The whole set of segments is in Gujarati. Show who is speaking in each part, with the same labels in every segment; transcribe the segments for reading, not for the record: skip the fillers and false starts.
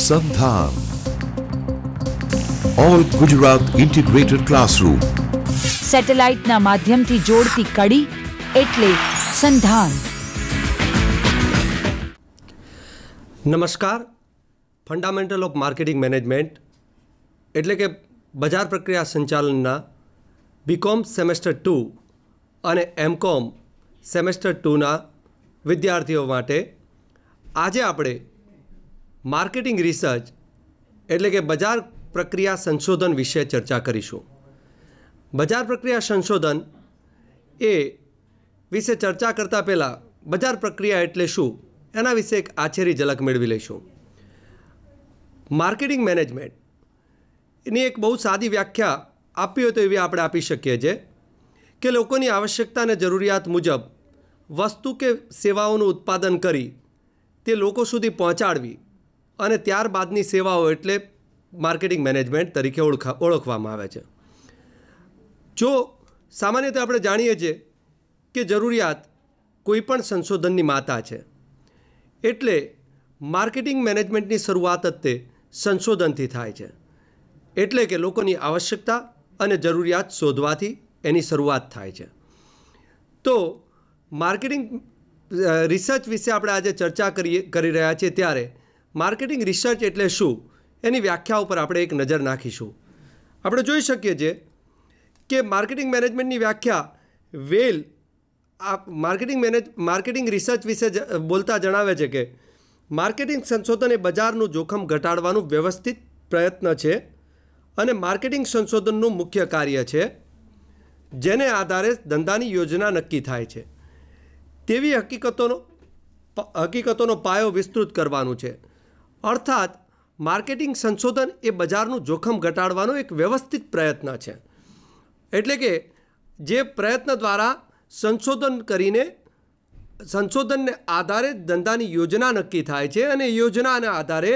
Speaker 1: સંધાન ઓલ ગુજરાત ઇન્ટિગ્રેટેડ ક્લાસરૂમ
Speaker 2: સેટેલાઇટના માધ્યમથી જોડતી કડી એટલે સંધાન.
Speaker 3: નમસ્કાર. ફંડામેન્ટલ ઓફ માર્કેટિંગ મેનેજમેન્ટ એટલે કે બજાર પ્રક્રિયા સંચાલનના બીકોમ સેમેસ્ટર 2 અને એમકોમ સેમેસ્ટર 2ના વિદ્યાર્થીઓ માટે આજે આપણે માર્કેટિંગ રિસર્ચ એટલે કે બજાર પ્રક્રિયા સંશોધન વિશે ચર્ચા કરીશું. બજાર પ્રક્રિયા સંશોધન એ વિશે ચર્ચા કરતાં પહેલાં બજાર પ્રક્રિયા એટલે શું એના વિશે એક આછેરી ઝલક મેળવી લઈશું. માર્કેટિંગ મેનેજમેન્ટ એની એક બહુ સાદી વ્યાખ્યા આપવી હોય તો એવી આપણે આપી શકીએ છીએ કે લોકોની આવશ્યકતા અને જરૂરિયાત મુજબ વસ્તુ કે સેવાઓનું ઉત્પાદન કરી તે લોકો સુધી પહોંચાડવી અને ત્યારબાદની સેવાઓ એટલે માર્કેટિંગ મેનેજમેન્ટ તરીકે ઓળખવામાં આવે છે. જો સામાન્ય રીતે આપણે જાણીએ છીએ કે જરૂરિયાત કોઈપણ સંશોધનની માતા છે, એટલે માર્કેટિંગ મેનેજમેન્ટની શરૂઆત જ તે સંશોધનથી થાય છે. એટલે કે લોકોની આવશ્યકતા અને જરૂરિયાત શોધવાથી એની શરૂઆત થાય છે. તો માર્કેટિંગ રિસર્ચ વિશે આપણે આજે ચર્ચા કરી રહ્યા છીએ ત્યારે માર્કેટિંગ રિસર્ચ એટલે શું એની વ્યાખ્યા ઉપર આપણે એક નજર નાખીશું. આપણે જોઈ શકીએ છીએ કે માર્કેટિંગ મેનેજમેન્ટની વ્યાખ્યા વેલ માર્કેટિંગ રિસર્ચ વિશે બોલતા જણાવે છે કે માર્કેટિંગ સંશોધન એ બજારનું જોખમ ઘટાડવાનું વ્યવસ્થિત પ્રયત્ન છે અને માર્કેટિંગ સંશોધનનું મુખ્ય કાર્ય છે જેને આધારે ધંધાની યોજના નક્કી થાય છે. તેવી હકીકતોનો પાયો વિસ્તૃત કરવાનું છે. અર્થાત માર્કેટિંગ સંશોધન એ બજારનું જોખમ ઘટાડવાનો એક વ્યવસ્થિત પ્રયત્ન છે. એટલે કે જે પ્રયત્ન દ્વારા સંશોધન કરીને સંશોધનને આધારે ધંધાની યોજના નક્કી થાય છે અને યોજનાના આધારે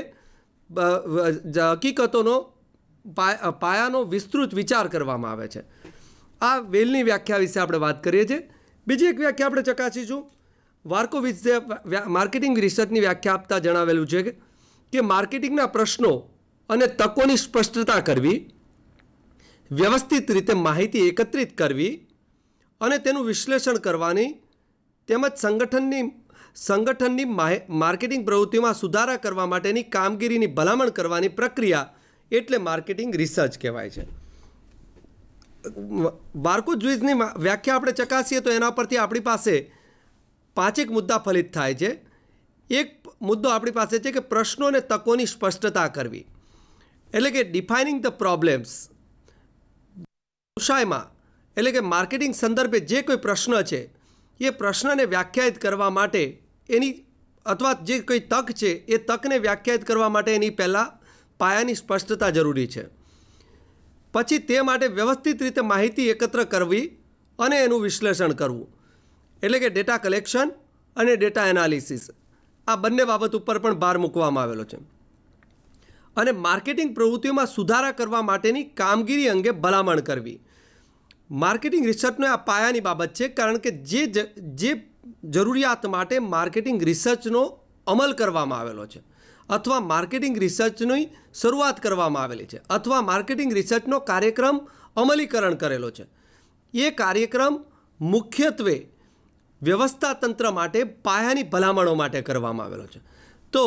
Speaker 3: હકીકતોનો પાયાનો વિસ્તૃત વિચાર કરવામાં આવે છે. આ વેલની વ્યાખ્યા વિશે આપણે વાત કરીએ છીએ. બીજી એક વ્યાખ્યા આપણે ચકાસીશું. વાર્કોવિત્ઝે માર્કેટિંગ રિસર્ચની વ્યાખ્યા આપતા જણાવેલું છે કે માર્કેટિંગના પ્રશ્નો અને તકોની સ્પષ્ટતા કરવી, વ્યવસ્થિત રીતે માહિતી એકત્રિત કરવી અને તેનું વિશ્લેષણ કરવાની તેમજ સંગઠનની માર્કેટિંગ પ્રવૃત્તિમાં સુધારા કરવા માટેની કામગીરીની ભલામણ કરવાની પ્રક્રિયા એટલે માર્કેટિંગ રિસર્ચ કહેવાય છે. વાર્કોવિત્ઝની વ્યાખ્યા આપણે ચકાસીએ તો એના પરથી આપણી પાસે 5 મુદ્દા ફલિત થાય છે. એક મુદ્દો આપણી પાસે છે કે પ્રશ્નો અને તકોની સ્પષ્ટતા કરવી, એટલે કે ડિફાઇનિંગ ધ પ્રોબ્લેમ્સ. વ્યવસાયમાં એટલે કે માર્કેટિંગ સંદર્ભે જે કોઈ પ્રશ્ન છે એ પ્રશ્નને વ્યાખ્યાયિત કરવા માટે એની અથવા જે કોઈ તક છે એ તકને વ્યાખ્યાયિત કરવા માટે એની પહેલાં પાયાની સ્પષ્ટતા જરૂરી છે. પછી તે માટે વ્યવસ્થિત રીતે માહિતી એકત્ર કરવી અને એનું વિશ્લેષણ કરવું, એટલે કે ડેટા કલેક્શન અને ડેટા એનાલિસિસ. આ બંને બાબત ઉપર પણ ભાર મૂકવામાં આવેલો છે. અને માર્કેટિંગ પ્રવૃત્તિઓમાં સુધારા કરવા માટેની કામગીરી અંગે ભલામણ કરવી. માર્કેટિંગ રિસર્ચનો આ પાયાની બાબત છે, કારણ કે જે જરૂરિયાત માટે માર્કેટિંગ રિસર્ચનો અમલ કરવામાં આવેલો છે અથવા માર્કેટિંગ રિસર્ચની શરૂઆત કરવામાં આવેલી છે અથવા માર્કેટિંગ રિસર્ચનો કાર્યક્રમ અમલીકરણ કરેલો છે, એ કાર્યક્રમ મુખ્યત્વે વ્યવસ્થા તંત્ર માટે પાયાની ભલામણો માટે કરવામાં આવેલો છે. તો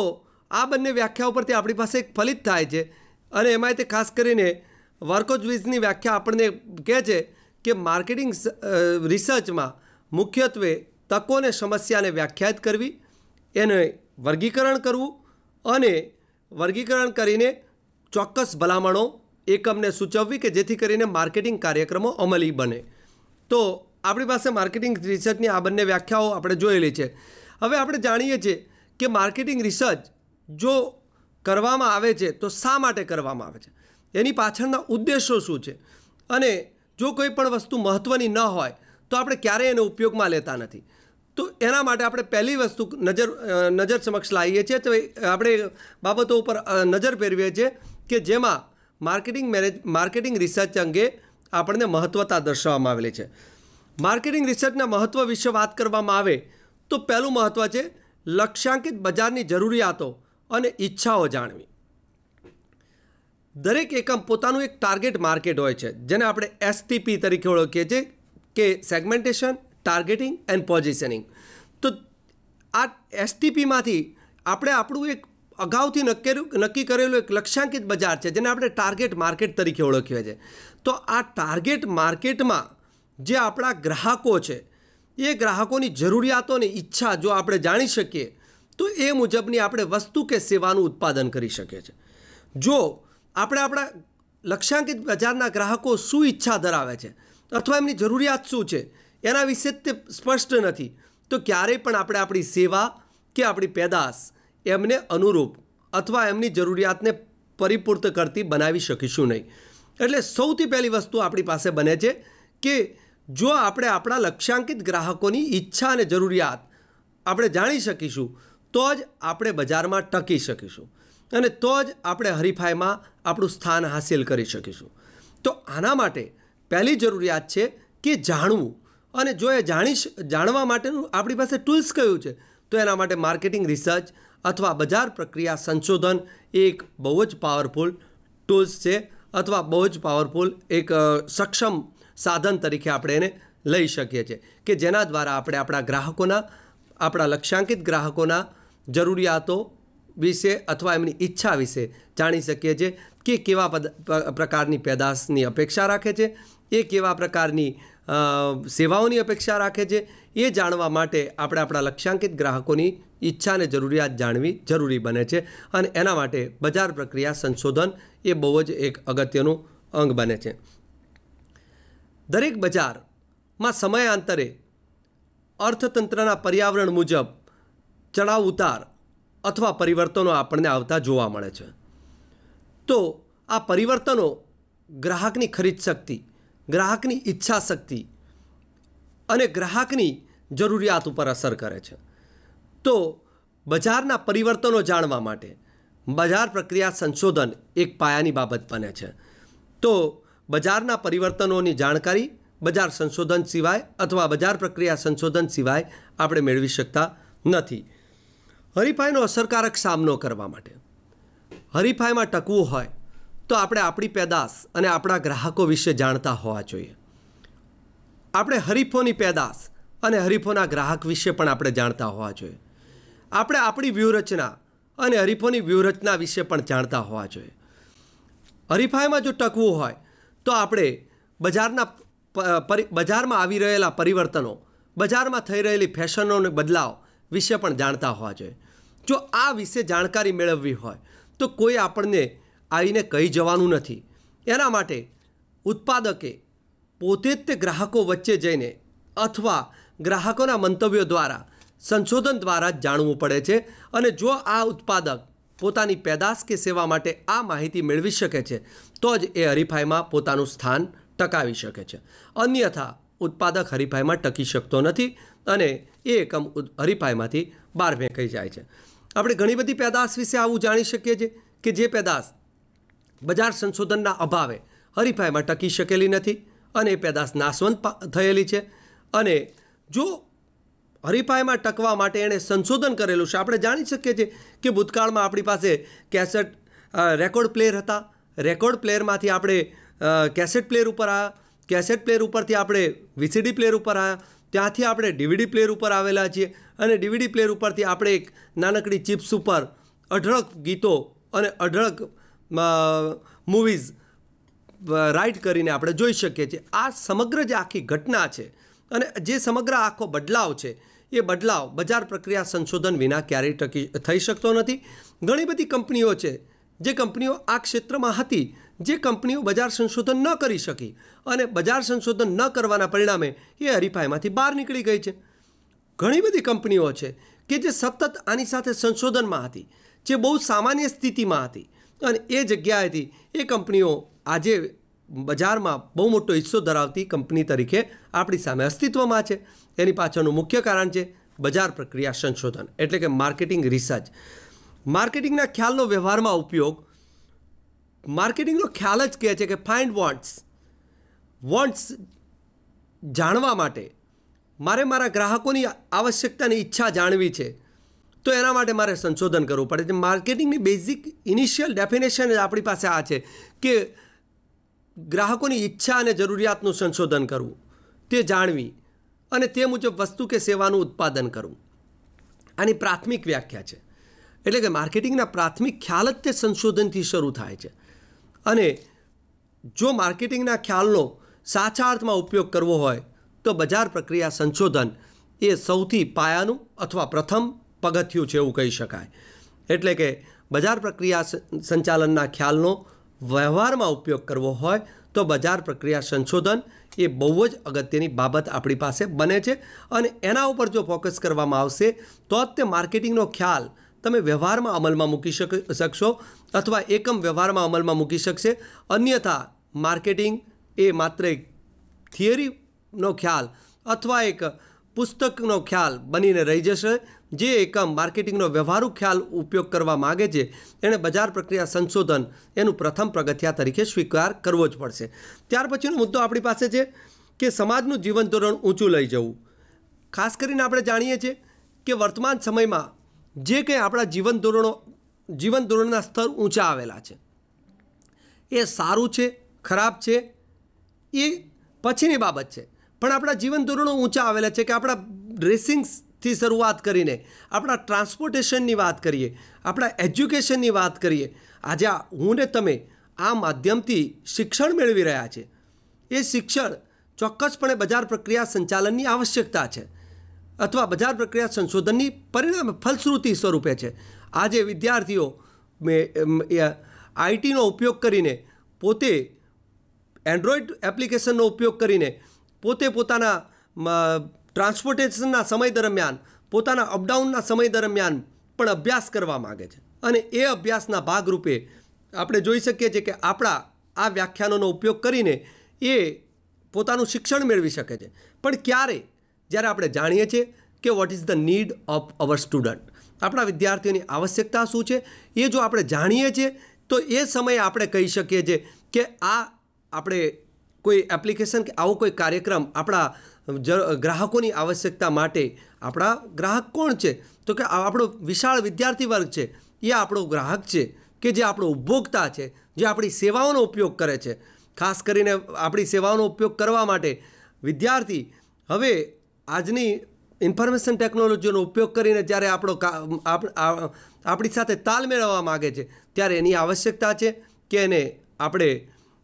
Speaker 3: આ બંને વ્યાખ્યા ઉપરથી આપણી પાસે એક ફલિત થાય છે. અને એમાં તે ખાસ કરીને વાર્કોવિત્ઝની વ્યાખ્યા આપણને કહે છે કે માર્કેટિંગ રિસર્ચમાં મુખ્યત્વે તકો અને સમસ્યાને વ્યાખ્યાયિત કરવી, એને વર્ગીકરણ કરવું અને વર્ગીકરણ કરીને ચોક્કસ ભલામણો એકમને સૂચવવી કે જેથી કરીને માર્કેટિંગ કાર્યક્રમો અમલી બને. તો આપણી પાસે માર્કેટિંગ રિસર્ચની આ બંને વ્યાખ્યાઓ આપણે જોયેલી છે. હવે આપણે જાણીએ છીએ કે માર્કેટિંગ રિસર્ચ જો કરવામાં આવે છે તો શા માટે કરવામાં આવે છે, એની પાછળના ઉદ્દેશો શું છે, અને જો કોઈ પણ વસ્તુ મહત્ત્વની ન હોય તો આપણે ક્યારેય એને ઉપયોગમાં લેતા નથી. તો એના માટે આપણે પહેલી વસ્તુ નજર સમક્ષ લાવીએ છીએ તો આપણે બાબતો ઉપર નજર ફેરવીએ છીએ કે જેમાં માર્કેટિંગ રિસર્ચ અંગે આપણને મહત્ત્વતા દર્શાવવામાં આવેલી છે. માર્કેટિંગ રિસર્ચના મહત્ત્વ વિશે વાત કરવામાં આવે તો પહેલું મહત્ત્વ છે લક્ષ્યાંકિત બજારની જરૂરિયાતો અને ઈચ્છાઓ જાણવી. દરેક એકમ પોતાનું એક ટાર્ગેટ માર્કેટ હોય છે, જેને આપણે STP તરીકે ઓળખીએ છીએ, કે સેગમેન્ટેશન, ટાર્ગેટિંગ એન્ડ પોઝિશનિંગ. તો આ STPમાંથી આપણે આપણું એક અગાઉથી નક્કી કરેલું એક લક્ષ્યાંકિત બજાર છે, જેને આપણે ટાર્ગેટ માર્કેટ તરીકે ઓળખીએ છીએ. તો આ ટાર્ગેટ માર્કેટમાં જે આપણા ગ્રાહકો છે, એ ગ્રાહકોની જરૂરિયાતોની ઈચ્છા જો આપણે જાણી શકીએ તો એ મુજબની આપણે વસ્તુ કે સેવાનું ઉત્પાદન કરી શકીએ છીએ. જો આપણે આપણા લક્ષ્યાંકિત બજારના ગ્રાહકો શું ઈચ્છા ધરાવે છે અથવા એમની જરૂરિયાત શું છે એના વિશે તે સ્પષ્ટ નથી, તો ક્યારેય પણ આપણે આપણી સેવા કે આપણી પેદાશ એમને અનુરૂપ અથવા એમની જરૂરિયાતને પરિપૂર્ત કરતી બનાવી શકીશું નહીં. એટલે સૌથી પહેલી વસ્તુ આપણી પાસે બને છે કે જો આપણે આપણા લક્ષ્યાંકિત ગ્રાહકોની ઈચ્છા અને જરૂરિયાત આપણે જાણી શકીશું તો જ આપણે બજારમાં ટકી શકીશું અને તો જ આપણે હરીફાઈમાં આપણું સ્થાન હાંસિલ કરી શકીશું. તો આના માટે પહેલી જરૂરિયાત છે કે જાણવું, અને જો એ જાણવા માટેનું આપણી પાસે ટૂલ્સ કયું છે તો એના માટે માર્કેટિંગ રિસર્ચ અથવા બજાર પ્રક્રિયા સંશોધન એક બહુ જ પાવરફુલ ટૂલ્સ છે અથવા બહુ જ પાવરફુલ એક સક્ષમ સાધન તરીકે આપણે એને લઈ શકીએ છીએ, કે જેના દ્વારા આપણે આપણા ગ્રાહકોના, આપણા લક્ષ્યાંકિત ગ્રાહકોના જરૂરિયાતો વિશે અથવા એમની ઈચ્છા વિશે જાણી શકીએ છીએ કે કેવા પ્રકારની પેદાશની અપેક્ષા રાખે છે, એ કેવા પ્રકારની સેવાઓની અપેક્ષા રાખે છે. એ જાણવા માટે આપણે આપણા લક્ષ્યાંકિત ગ્રાહકોની ઈચ્છા અને જરૂરિયાત જાણવી જરૂરી બને છે, અને એના માટે બજાર પ્રક્રિયા સંશોધન એ બહુ જ એક અગત્યનું અંગ બને છે. દરેક બજારમાં સમયાંતરે અર્થતંત્રના પર્યાવરણ મુજબ ચડાવ ઉતાર અથવા પરિવર્તનો આપણને આવતા જોવા મળે છે. તો આ પરિવર્તનો ગ્રાહકની ખરીદ શક્તિ, ગ્રાહકની ઈચ્છા શક્તિ અને ગ્રાહકની જરૂરિયાત ઉપર અસર કરે છે. તો બજારના પરિવર્તનો જાણવા માટે બજાર પ્રક્રિયા સંશોધન એક પાયાની બાબત બને છે. તો બજારના પરિવર્તનોની જાણકારી બજાર સંશોધન સિવાય અથવા બજાર પ્રક્રિયા સંશોધન સિવાય આપણે મેળવી શકતા નથી. હરીફાઈનો અસરકારક સામનો કરવા માટે, હરીફાઈમાં ટકવું હોય તો આપણે આપણી પેદાશ અને આપણા ગ્રાહકો વિશે જાણતા હોવા જોઈએ. આપણે હરીફોની પેદાશ અને હરીફોના ગ્રાહક વિશે પણ આપણે જાણતા હોવા જોઈએ. આપણે આપણી વ્યૂહરચના અને હરીફોની વ્યૂહરચના વિશે પણ જાણતા હોવા જોઈએ. હરીફાઈમાં જો ટકવું હોય તો આપણે બજારમાં આવી રહેલા પરિવર્તનો, બજારમાં થઈ રહેલી ફેશનોને બદલાવ વિશે પણ જાણતા હોવા જોઈએ. જો આ વિશે જાણકારી મેળવવી હોય તો કોઈ આપણને આવીને કહી જવાનું નથી. એના માટે ઉત્પાદકે પોતે જ તે ગ્રાહકો વચ્ચે જઈને અથવા ગ્રાહકોના મંતવ્યો દ્વારા, સંશોધન દ્વારા જ જાણવું પડે છે. અને જો આ ઉત્પાદક પોતાની પેદાશ કે સેવા માટે આ માહિતી મેળવી શકે છે તો જ એ હરીફાઈમાં પોતાનું સ્થાન ટકાવી શકે છે. અન્યથા ઉત્પાદક હરીફાઈમાં ટકી શકતો નથી અને એ એકમ હરીફાઈમાંથી બહાર ફેંકાઈ જાય છે. આપણે ઘણી બધી પેદાશ વિશે આવું જાણી શકીએ છીએ કે જે પેદાશ બજાર સંશોધનના અભાવે હરીફાઈમાં ટકી શકેલી નથી અને એ પેદાશ નાશવંત થયેલી છે. અને જો હરીફાઈમાં ટકવા માટે એણે સંશોધન કરેલું છે, આપણે જાણી શકીએ છીએ કે ભૂતકાળમાં આપણી પાસે રેકોર્ડ પ્લેયર હતા, રેકોર્ડ પ્લેયરમાંથી આપણે કેસેટ પ્લેયર ઉપર આવ્યા, કેસેટ પ્લેયર ઉપરથી આપણે VCD પ્લેયર ઉપર આવ્યા, ત્યાંથી આપણે DVD પ્લેયર ઉપર આવેલા છીએ અને DVD પ્લેયર ઉપરથી આપણે એક નાનકડી ચિપ્સ ઉપર અઢળક ગીતો અને અઢળક મૂવીઝ રાઇટ કરીને આપણે જોઈ શકીએ છીએ. આ સમગ્ર જે આખી ઘટના છે અને જે સમગ્ર આખો બદલાવ છે એ બદલાવ બજાર પ્રક્રિયા સંશોધન વિના ક્યારેય થઈ શકતો નથી. ઘણી બધી કંપનીઓ છે જે કંપનીઓ આ ક્ષેત્રમાં હતી, જે કંપનીઓ બજાર સંશોધન ન કરી શકી અને બજાર સંશોધન ન કરવાના પરિણામે એ હરીફાઈમાંથી બહાર નીકળી ગઈ છે. ઘણી બધી કંપનીઓ છે કે જે સતત આની સાથે સંશોધનમાં હતી, જે બહુ સામાન્ય સ્થિતિમાં હતી અને એ જગ્યાએથી એ કંપનીઓ આજે બજારમાં બહુ મોટો હિસ્સો ધરાવતી કંપની તરીકે આપણી સામે અસ્તિત્વમાં છે. એની પાછળનું મુખ્ય કારણ છે બજાર પ્રક્રિયા સંશોધન, એટલે કે માર્કેટિંગ રિસર્ચ. માર્કેટિંગના ખ્યાલનો વ્યવહારમાં ઉપયોગ, માર્કેટિંગનો ખ્યાલ જ કહે છે કે ફાઇન્ડ વોન્ટ્સ જાણવા માટે મારે મારા ગ્રાહકોની આવશ્યકતાની ઈચ્છા જાણવી છે તો એના માટે મારે સંશોધન કરવું પડે છે. માર્કેટિંગની બેઝિક ઇનિશિયલ ડેફિનેશન જ આપણી પાસે આ છે કે ગ્રાહકોની ઈચ્છા અને જરૂરિયાતનું સંશોધન કરવું, તે જાણવી અને તે મુજબ વસ્તુ કે સેવાનું ઉત્પાદન કરવું. આની પ્રાથમિક વ્યાખ્યા છે. એટલે કે માર્કેટિંગના પ્રાથમિક ખ્યાલ જ તે સંશોધનથી શરૂ થાય છે. અને જો માર્કેટિંગના ખ્યાલનો સાચા અર્થમાં ઉપયોગ કરવો હોય તો બજાર પ્રક્રિયા સંશોધન એ સૌથી પાયાનું અથવા પ્રથમ પગથિયું છે એવું કહી શકાય. એટલે કે બજાર પ્રક્રિયા સંચાલનના ખ્યાલનો વ્યવહારમાં ઉપયોગ કરવો હોય તો બજાર પ્રક્રિયા સંશોધન એ બહુ જ અગત્યની બાબત આપણી પાસે બને છે. અને એના ઉપર જો ફોકસ કરવામાં આવશે તો જ તે માર્કેટિંગનો ખ્યાલ તમે વ્યવહારમાં અમલમાં મૂકી શકશો અથવા એકમ વ્યવહારમાં અમલમાં મૂકી શકશે. અન્યથા માર્કેટિંગ એ માત્ર એક થિયરીનો ખ્યાલ અથવા એક પુસ્તકનો ખ્યાલ બનીને રહી જશે. જે એકમ માર્કેટિંગનો વ્યવહારુ ખ્યાલ ઉપયોગ કરવા માગે છે એણે બજાર પ્રક્રિયા સંશોધન એનું પ્રથમ પગથિયા તરીકે સ્વીકાર કરવો જ પડશે. ત્યાર પછીનો મુદ્દો આપણી પાસે છે કે સમાજનું જીવન ધોરણ ઊંચું લઈ જવું. ખાસ કરીને આપણે જાણીએ છીએ કે વર્તમાન સમયમાં જે કંઈ આપણા જીવન ધોરણના સ્તર ઊંચા આવેલા છે એ સારું છે ખરાબ છે એ પછીની બાબત છે. પણ આપણા જીવન ધોરણો ઊંચા આવેલા છે કે આપણા ડ્રેસિંગ્સથી શરૂઆત કરીને આપણા ટ્રાન્સપોર્ટેશનની વાત કરીએ, આપણા એજ્યુકેશનની વાત કરીએ. આજે હું ને તમે આ માધ્યમથી શિક્ષણ મેળવી રહ્યા છે. એ શિક્ષણ ચોક્કસપણે બજાર પ્રક્રિયા સંચાલનની આવશ્યકતા છે અથવા બજાર પ્રક્રિયા સંશોધનની પરિણામે ફલશ્રુતિ સ્વરૂપે છે. આજે વિદ્યાર્થીઓ આઈટીનો ઉપયોગ કરીને પોતે એન્ડ્રોઈડ એપ્લિકેશનનો ઉપયોગ કરીને પોતે પોતાના ટ્રાન્સપોર્ટેશનના સમય દરમિયાન પોતાના અપડાઉનના સમય દરમિયાન પણ અભ્યાસ કરવા માગે છે. અને એ અભ્યાસના ભાગરૂપે આપણે જોઈ શકીએ છીએ કે આપણા આ વ્યાખ્યાનોનો ઉપયોગ કરીને એ પોતાનું શિક્ષણ મેળવી શકે છે. પણ ક્યારે? જ્યારે આપણે જાણીએ છીએ કે what is the need of our student, આપણા વિદ્યાર્થીઓની આવશ્યકતા શું છે એ જો આપણે જાણીએ છીએ તો એ સમયે આપણે કહી શકીએ છીએ કે આ આપણે કોઈ એપ્લિકેશન કે આવો કોઈ કાર્યક્રમ આપણા ગ્રાહકોની આવશ્યકતા માટે. આપણા ગ્રાહક કોણ છે? તો કે આપણો વિશાળ વિદ્યાર્થી વર્ગ છે. એ આપણો ગ્રાહક છે કે જે આપણો ઉપભોક્તા છે, જે આપણી સેવાઓનો ઉપયોગ કરે છે. ખાસ કરીને આપણી સેવાઓનો ઉપયોગ કરવા માટે વિદ્યાર્થી હવે આજની ઇન્ફોર્મેશન ટેકનોલોજીનો ઉપયોગ કરીને જ્યારે આપણી સાથે તાલ મેળવવા માગે છે ત્યારે એની આવશ્યકતા છે કે એને આપણે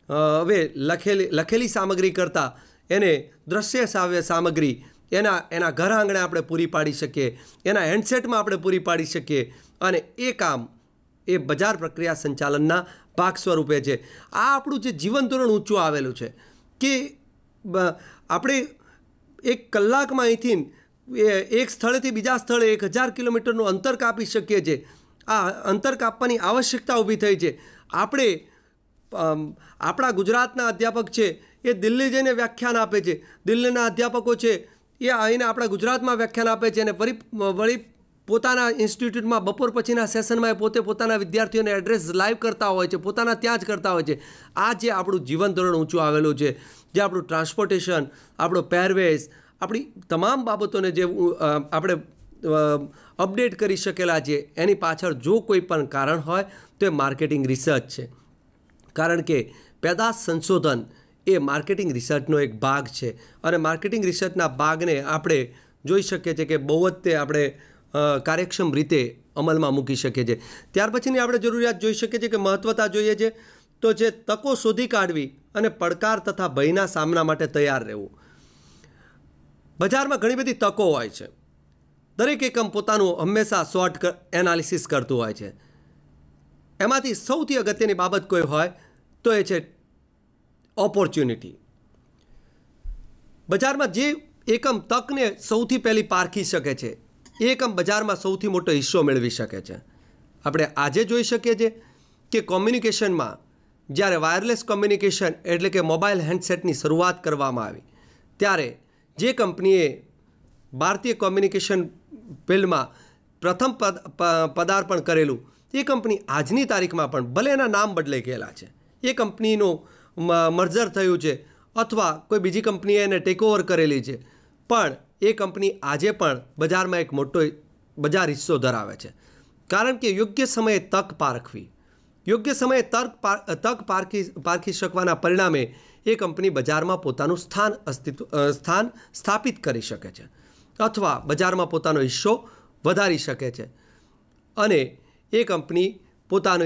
Speaker 3: હવે લખેલી સામગ્રી કરતાં એને દ્રશ્ય સામગ્રી એના ઘર આંગણે આપણે પૂરી પાડી શકીએ, એના હેન્ડસેટમાં આપણે પૂરી પાડી શકીએ. અને એ કામ એ બજાર પ્રક્રિયા સંચાલનના ભાગ સ્વરૂપે છે. આ આપણું જે જીવન ધોરણ ઊંચું આવેલું છે કે આપણે એક કલાકમાં અહીંથી એક સ્થળેથી બીજા સ્થળે 1000 કિલોમીટરનું અંતર કાપી શકીએ છીએ. આ અંતર કાપવાની આવશ્યકતા ઊભી થઈ છે. આપણે આપણા ગુજરાતના અધ્યાપક છે એ દિલ્હી જઈને વ્યાખ્યાન આપે છે. દિલ્હીના અધ્યાપકો છે એ આવીને આપણા ગુજરાતમાં વ્યાખ્યાન આપે છે અને વળી પોતાના ઇન્સ્ટિટ્યૂટમાં બપોર પછીના સેશનમાં એ પોતે પોતાના વિદ્યાર્થીઓને એડ્રેસ લાઈવ કરતા હોય છે, પોતાના ત્યાં જ કરતા હોય છે. આ જે આપણું જીવન ધોરણ ઊંચું આવેલું છે, જે આપણું ટ્રાન્સપોર્ટેશન, આપણો પહેરવેશ, આપણી તમામ બાબતોને જે આપણે અપડેટ કરી શકેલા છે એની પાછળ જો કોઈ પણ કારણ હોય તો એ માર્કેટિંગ રિસર્ચ છે. કારણ કે પેદાશ સંશોધન એ માર્કેટિંગ રિસર્ચનો એક ભાગ છે અને માર્કેટિંગ રિસર્ચના ભાગને આપણે જોઈ શકીએ છીએ કે બહુ જ તે આપણે કાર્યક્ષમ રીતે અમલમાં મૂકી શકીએ છીએ. ત્યાર પછીની આપણે જરૂરિયાત જોઈ શકીએ છીએ કે મહત્વતા જોઈએ છે તો જે તકો શોધી કાઢવી અને પડકાર તથા ભયના સામના માટે તૈયાર રહેવું. બજારમાં ઘણી બધી તકો હોય છે. દરેક એકમ પોતાનું હંમેશા SWOT એનાલિસિસ કરતું હોય છે. એમાંથી સૌથી અગત્યની બાબત કોઈ હોય તો એ છે ઓપોર્ચ્યુનિટી. બજારમાં જે એકમ તકને સૌથી પહેલી પારખી શકે છે એ એકમ બજારમાં સૌથી મોટો હિસ્સો મેળવી શકે છે. આપણે આજે જોઈ શકીએ છીએ કે કોમ્યુનિકેશનમાં જ્યારે વાયરલેસ કોમ્યુનિકેશન એટલે કે મોબાઈલ હેન્ડસેટની શરૂઆત કરવામાં આવી ત્યારે જે કંપનીએ ભારતીય કોમ્યુનિકેશન ફિલ્ડમાં પ્રથમ પદાર્પણ કરેલું એ કંપની આજની તારીખમાં પણ ભલે એના નામ બદલાઈ ગયેલા છે, એ કંપનીનું મર્જર થયું છે અથવા કોઈ બીજી કંપનીએ એને ટેકઓવર કરેલી છે, પણ એ કંપની આજે પણ બજારમાં એક બજાર હિસ્સો ધરાવે છે, કારણ કે યોગ્ય સમયે તક પારખવી, યોગ્ય સમયે તક પારખી શકવાના પરિણામે એ કંપની બજારમાં પોતાનું સ્થાન સ્થાપિત કરી શકે છે અથવા બજારમાં પોતાનો હિસ્સો વધારી શકે છે અને એ કંપની પોતાનો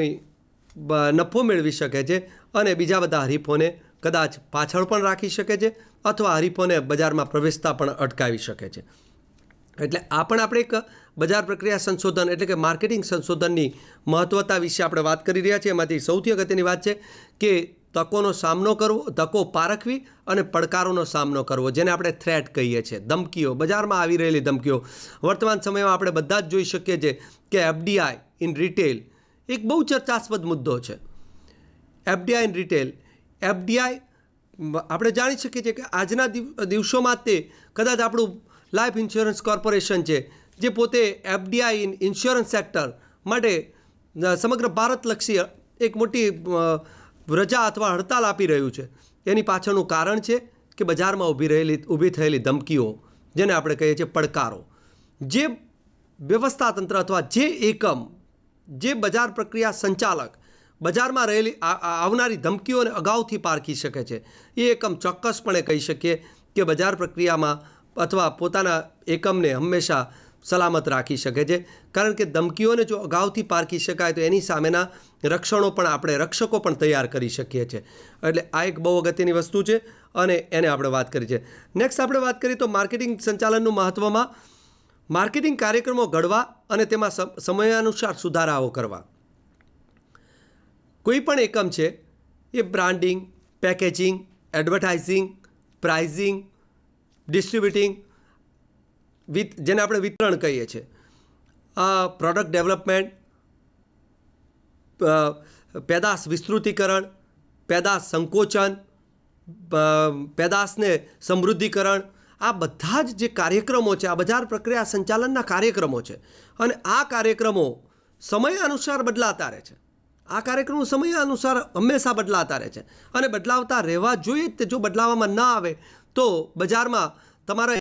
Speaker 3: નફો મેળવી શકે છે અને બીજા બધા હરીફોને કદાચ પાછળ પણ રાખી શકે છે અથવા હરીફોને બજારમાં પ્રવેશતા પણ અટકાવી શકે છે. એટલે આ પણ આપણે એક બજાર પ્રક્રિયા સંશોધન એટલે કે માર્કેટિંગ સંશોધનની મહત્વતા વિશે આપણે વાત કરી રહ્યા છીએ. એમાંથી સૌથી અગત્યની વાત છે કે તકોનો સામનો કરવો, તકો પારખવી અને પડકારોનો સામનો કરવો, જેને આપણે થ્રેટ કહીએ છીએ, ધમકીઓ, બજારમાં આવી રહેલી ધમકીઓ. વર્તમાન સમયમાં આપણે બધા જ જોઈ શકીએ છીએ કે એફડીઆઈ ઇન રિટેલ એક બહુ ચર્ચાસ્પદ મુદ્દો છે. એફડીઆઈ ઇન રિટેલ, એફડીઆઈ આપણે જાણી શકીએ છીએ કે આજના દિવસોમાં તે કદાચ આપણું લાઈફ ઇન્સ્યોરન્સ કોર્પોરેશન છે, જે પોતે એફડીઆઈ ઇન ઇન્સ્યોરન્સ સેક્ટર માટે સમગ્ર ભારતલક્ષી એક મોટી રજા અથવા હડતાલ આપી રહ્યું છે. એની પાછળનું કારણ છે કે બજારમાં ઊભી થયેલી ધમકીઓ, જેને આપણે કહીએ છીએ પડકારો. જે વ્યવસ્થાતંત્ર અથવા જે એકમ, જે બજાર પ્રક્રિયા સંચાલક બજારમાં રહેલી આવનારી ધમકીઓને અગાઉથી પારખી શકે છે, એ એકમ ચોક્કસપણે કહી શકીએ કે બજાર પ્રક્રિયામાં અથવા પોતાના એકમને હંમેશા સલામત રાખી શકે છે. કારણ કે ધમકીઓને જો અગાઉથી પારખી શકાય તો એની સામેના રક્ષકો પણ તૈયાર કરી શકીએ છીએ. એટલે આ એક બહુ અગત્યની વસ્તુ છે અને એને આપણે વાત કરી છે. નેક્સ્ટ આપણે વાત કરીએ તો માર્કેટિંગ સંચાલનનું મહત્ત્વમાં માર્કેટિંગ કાર્યક્રમો ઘડવા અને તેમાં સમયાનુસાર સુધારાઓ કરવા. કોઈ પણ એકમ છે એ branding, packaging, advertising, pricing, distributing, જેને આપણે વિતરણ કહીએ છીએ, પ્રોડક્ટ ડેવલપમેન્ટ, પેદાશ વિસ્તૃતિકરણ, પેદાશ સંકોચન, પેદાશને સમૃદ્ધિકરણ, આ બધા જ જે કાર્યક્રમો છે, આ બજાર પ્રક્રિયા સંચાલનના કાર્યક્રમો છે અને આ કાર્યક્રમો સમયાનુસાર બદલાતા રહે છે. આ કાર્યક્રમો સમયાનુસાર હંમેશા બદલાતા રહે છે અને બદલાવતા રહેવા જોઈએ. જો બદલાવવામાં ન આવે તો બજારમાં તમારા